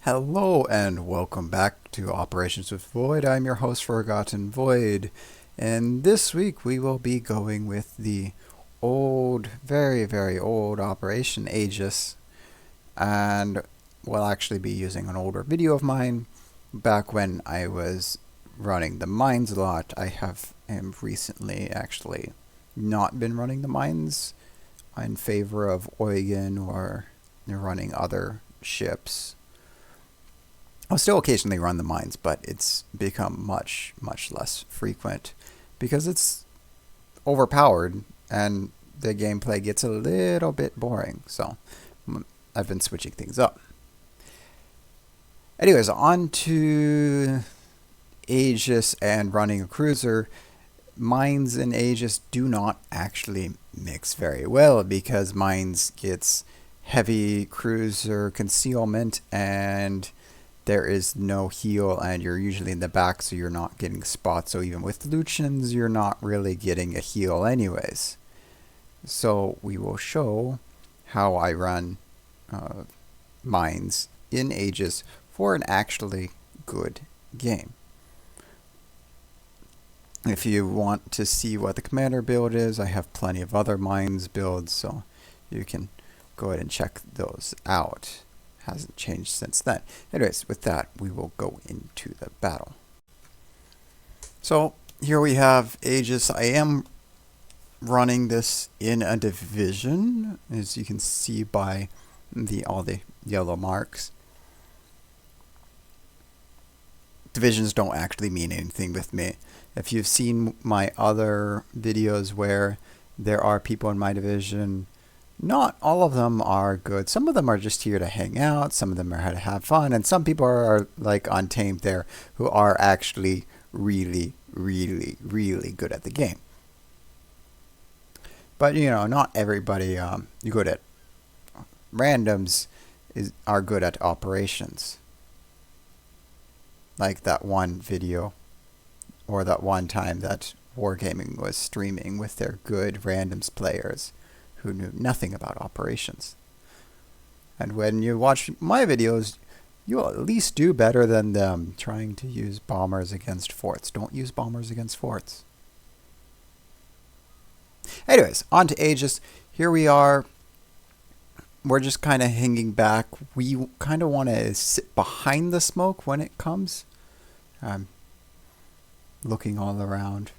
Hello and welcome back to Operations with Void. I'm your host, Forgotten Void, and this week we will be going with the old, very old Operation Aegis, and we'll actually be using an older video of mine back when I was running the mines a lot. I have recently actually not been running the mines in favor of Eugen or running other ships. I'll still occasionally run the mines, but it's become much less frequent because it's overpowered and the gameplay gets a little bit boring. So I've been switching things up. Anyways, on to Aegis and running a cruiser. Mines and Aegis do not actually mix very well because mines gets heavy cruiser concealment and there is no heal, and you're usually in the back, so you're not getting spots. So even with Lucians, you're not really getting a heal anyways. So we will show how I run mines in Aegis for an actually good game. If you want to see what the commander build is, I have plenty of other mines builds, so you can go ahead and check those out. Hasn't changed since then. Anyways, with that, we will go into the battle. So here we have Aegis. I am running this in a division, as you can see by all the yellow marks. Divisions don't actually mean anything with me. If you've seen my other videos where there are people in my division, not all of them are good. Some of them are just here to hang out. Some of them are here to have fun. And some people are like Untamed there who are actually really good at the game. But, you know, not everybody good at randoms are good at operations. Like that one video or that one time that Wargaming was streaming with their good randoms players who knew nothing about operations. And when you watch my videos, you'll at least do better than them trying to use bombers against forts. Don't use bombers against forts. Anyways, on to Aegis. Here we are. We're just kind of hanging back. We kind of want to sit behind the smoke when it comes. I'm looking all around.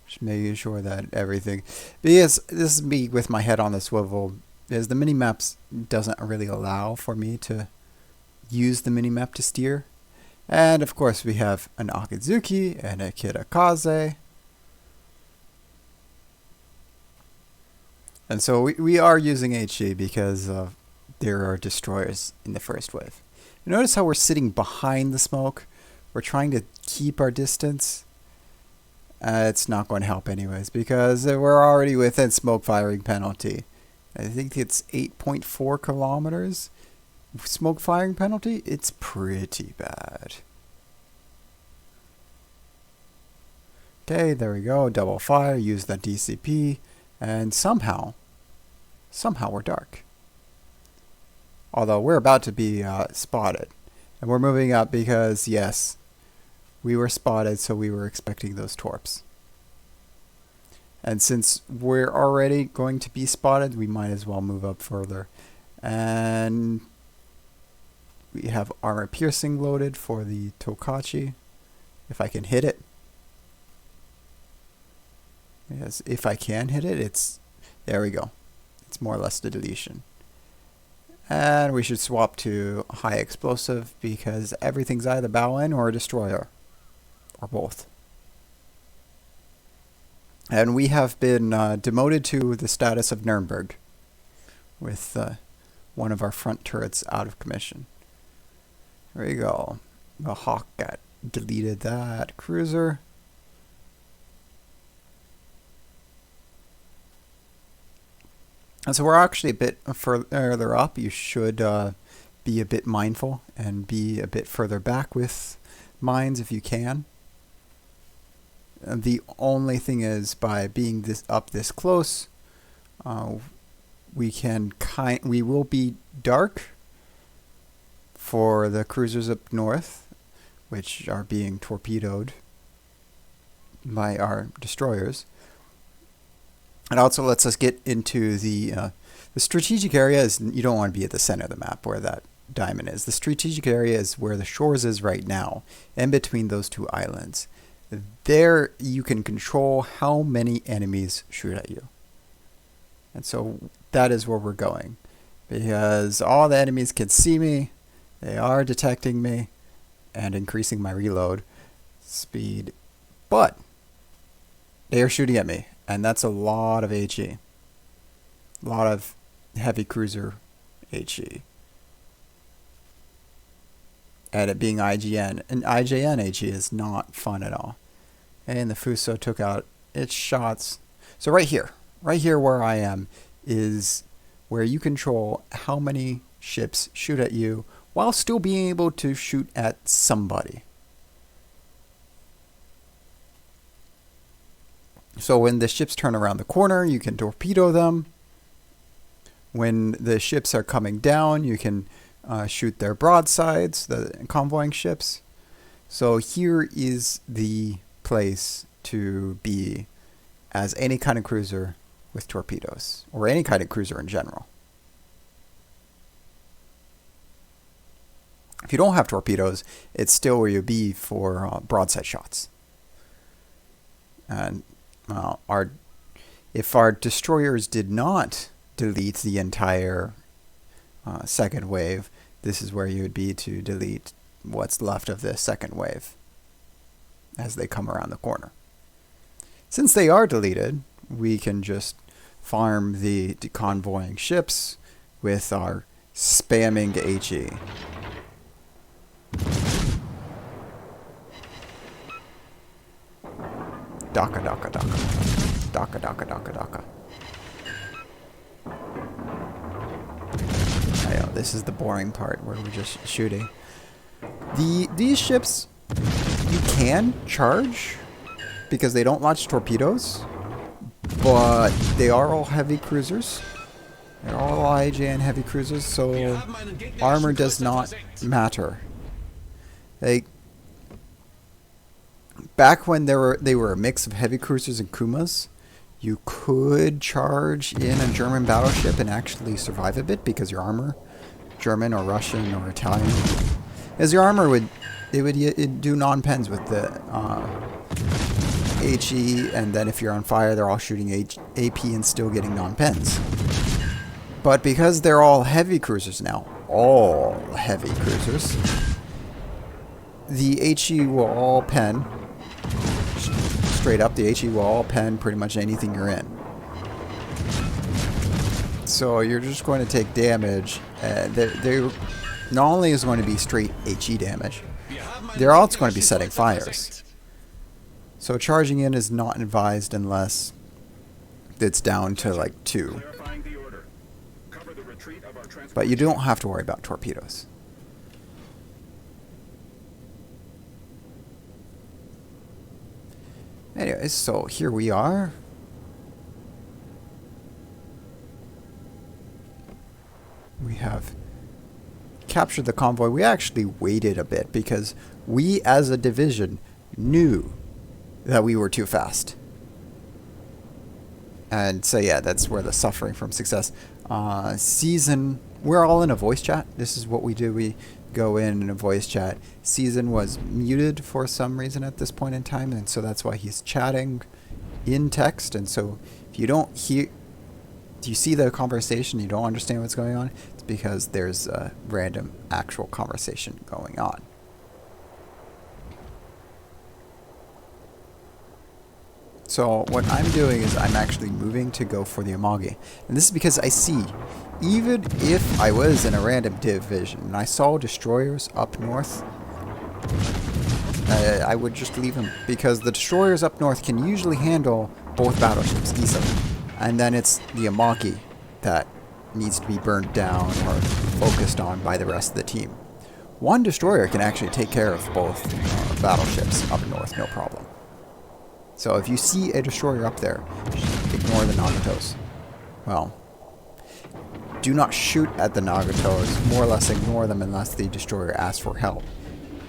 Just making sure that everything, because this is me with my head on the swivel, because the mini-maps doesn't really allow for me to use the mini-map to steer. And of course we have an Akizuki and a Kirakaze. And so we are using HG because there are destroyers in the first wave. You notice how we're sitting behind the smoke? We're trying to keep our distance. It's not going to help anyways because we're already within smoke firing penalty. I think it's 8.4 kilometers. Smoke firing penalty? It's pretty bad. Okay, there we go. Double fire. Use that DCP. And somehow we're dark. Although we're about to be spotted. And we're moving up because, yes, we were spotted, so we were expecting those torps. And since we're already going to be spotted, we might as well move up further. And we have armor piercing loaded for the Tokachi. If I can hit it. Yes, if I can hit it, it's... There we go. It's more or less the deletion. And we should swap to high explosive because everything's either bow in or a destroyer. Or both. And we have been demoted to the status of Nuremberg with one of our front turrets out of commission. There we go. The Hawk got deleted that cruiser. And so we're actually a bit further up. You should be a bit mindful and be a bit further back with mines if you can. The only thing is, by being this close, we will be dark for the cruisers up north, which are being torpedoed by our destroyers. It also lets us get into the strategic area. Is you don't want to be at the center of the map where that diamond is. The strategic area is where the shores is right now, in between those two islands. There you can control how many enemies shoot at you. And so that is where we're going. Because all the enemies can see me, they are detecting me, and increasing my reload speed. But they are shooting at me, and that's a lot of HE. A lot of heavy cruiser HE. And it being IGN, and IJN HE is not fun at all. And the Fuso took out its shots. So right here where I am, is where you control how many ships shoot at you while still being able to shoot at somebody. So when the ships turn around the corner, you can torpedo them. When the ships are coming down, you can shoot their broadsides, the convoying ships. So here is the place to be as any kind of cruiser with torpedoes, or any kind of cruiser in general. If you don't have torpedoes, it's still where you'd be for broadside shots. And if our destroyers did not delete the entire second wave, this is where you would be to delete what's left of the second wave as they come around the corner. Since they are deleted, we can just farm the convoying ships with our spamming HE. Daka daka daka. Daka daka daka daka. I know, this is the boring part where we're just shooting. These ships you can charge because they don't launch torpedoes, but they are all heavy cruisers. They're all IJN heavy cruisers, so armor does not matter. Back when they were a mix of heavy cruisers and Kumas, you could charge in a German battleship and actually survive a bit because your armor, German or Russian or Italian, as your armor would do non-pens with the HE, and then if you're on fire, they're all shooting AP and still getting non-pens. But because they're all heavy cruisers now, all heavy cruisers, the HE will all pen. Straight up, the HE will all pen pretty much anything you're in. So you're just going to take damage. They not only is going to be straight HE damage, they're also going to be setting fires. So charging in is not advised unless it's down to like 2. But you don't have to worry about torpedoes. Anyways, so here we are. We have captured the convoy. We actually waited a bit because we as a division knew that we were too fast. And so yeah, that's where the suffering from success. Season, we're all in a voice chat. This is what we do. We go in a voice chat. Season was muted for some reason at this point in time, and so that's why he's chatting in text. And so if you don't hear, do you see the conversation, you don't understand what's going on, it's because there's a random actual conversation going on. So what I'm doing is I'm actually moving to go for the Amagi. And this is because I see, even if I was in a random division and I saw destroyers up north, I would just leave them, because the destroyers up north can usually handle both battleships easily. And then it's the Amagi that needs to be burned down or focused on by the rest of the team. One destroyer can actually take care of both battleships up north, no problem. So if you see a destroyer up there, just ignore the Nagatos. Well, do not shoot at the Nagato's, more or less ignore them unless the destroyer asks for help.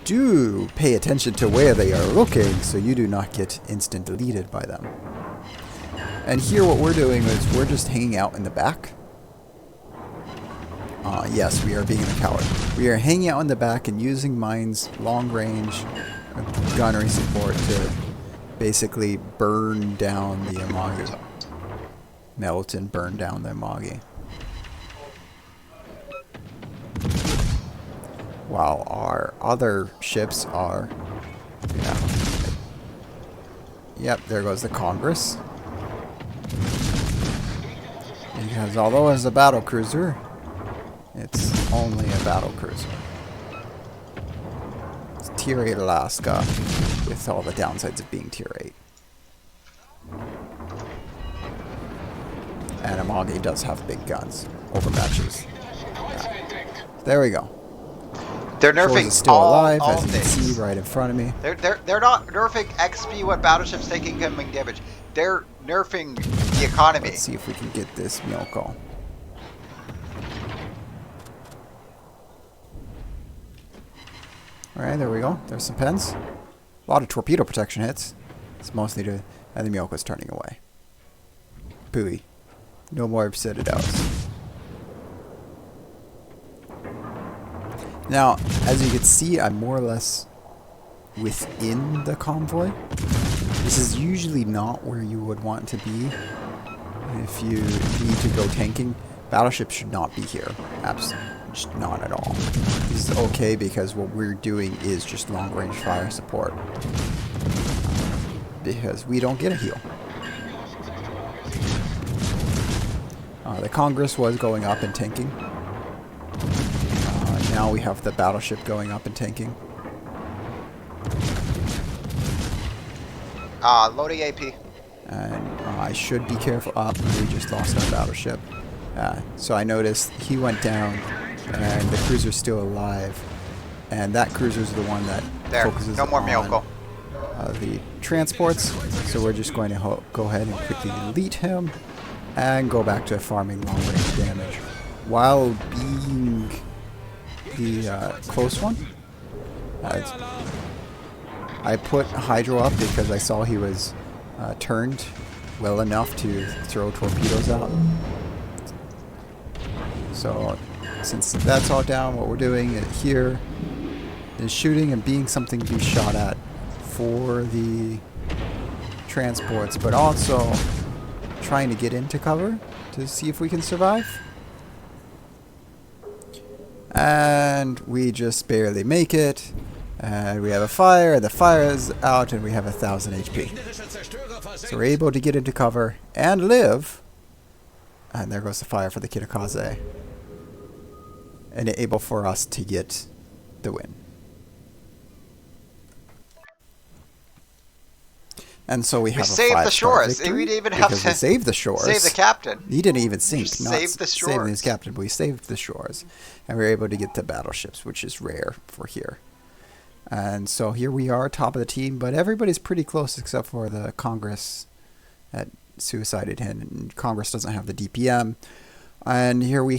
Do pay attention to where they are looking so you do not get instant deleted by them. And here what we're doing is we're just hanging out in the back. Yes, we are being a coward. We are hanging out in the back and using Mainz long range gunnery support to basically burn down the Amagi. Melt and burn down the Amagi. While our other ships are... Yeah. Yep, there goes the Congress. Because although it's a battle cruiser, it's only a battle cruiser. It's Tier 8 Alaska, with all the downsides of being Tier 8. And Amagi does have big guns, overmatches. Yeah. There we go. They're nerfing still alive, all as you can things. see right in front of me. They're not nerfing XP what battleships taking incoming damage. They're nerfing the economy. Let's see if we can get this Myoko. Alright, there we go. There's some pens. A lot of torpedo protection hits. It's mostly to... And the Myoko's turning away. Pooey. No more Citadels. Now, as you can see, I'm more or less within the convoy. This is usually not where you would want to be if you need to go tanking. Battleships should not be here. Absolutely. Just not at all. This is okay because what we're doing is just long range fire support. Because we don't get a heal. The Congress was going up and tanking. Now we have the battleship going up and tanking. Loading AP. And I should be careful. We just lost our battleship. So I noticed he went down, and the cruiser's still alive. And that cruiser's the one that focuses no more on Myoko. The transports. So we're just going to go ahead and quickly delete him and go back to farming long range damage while being the close one. I put Hydro up because I saw he was turned well enough to throw torpedoes out. So since that's all down, what we're doing here is shooting and being something to be shot at for the transports, but also trying to get into cover to see if we can survive. And we just barely make it. And we have a fire, the fire is out, and we have 1,000 HP. So we're able to get into cover and live. And there goes the fire for the Kitakaze. And able for us to get the win. And so we have a saved the shores. victory We didn't even have to we saved the shores. Save the captain. He didn't even sink. We Not saved the shores. saving his captain, but we saved the shores. And we were able to get the battleships, which is rare for here. And so here we are, top of the team, but everybody's pretty close except for the Congress that suicided him. And Congress doesn't have the DPM. And here we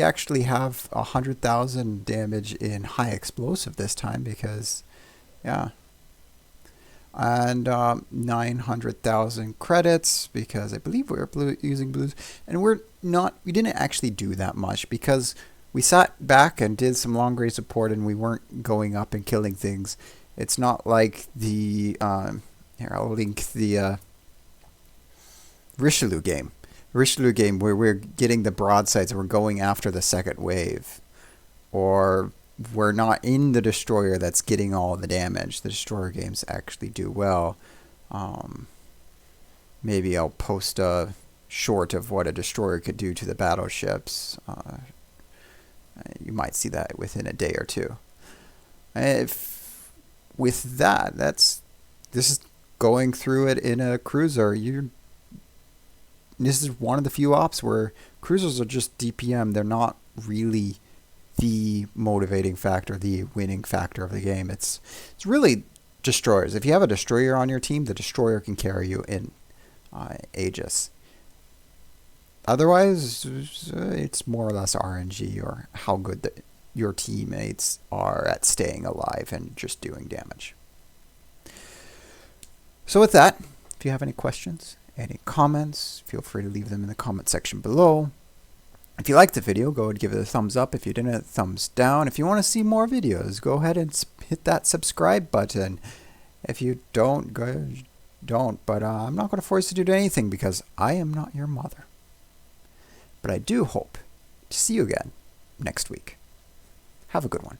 actually have 100,000 damage in high explosive this time because, yeah. And 900,000 credits because I believe we're using blues. And we didn't actually do that much because we sat back and did some long range support and we weren't going up and killing things. It's not like the, here I'll link the Richelieu game. Richelieu game where we're getting the broadsides and we're going after the second wave. Or we're not in the destroyer that's getting all the damage. The destroyer games actually do well. Maybe I'll post a short of what a destroyer could do to the battleships. You might see that within a day or two. With that, this is going through it in a cruiser. This is one of the few ops where cruisers are just DPM. They're not really the motivating factor, the winning factor of the game. It's really destroyers. If you have a destroyer on your team, the destroyer can carry you in Aegis. Otherwise, it's more or less RNG or how good your teammates are at staying alive and just doing damage. So with that, if you have any questions, any comments, feel free to leave them in the comment section below. If you liked the video, go ahead and give it a thumbs up. If you didn't, a thumbs down. If you want to see more videos, go ahead and hit that subscribe button. If you don't, don't. But I'm not going to force you to do anything because I am not your mother. But I do hope to see you again next week. Have a good one.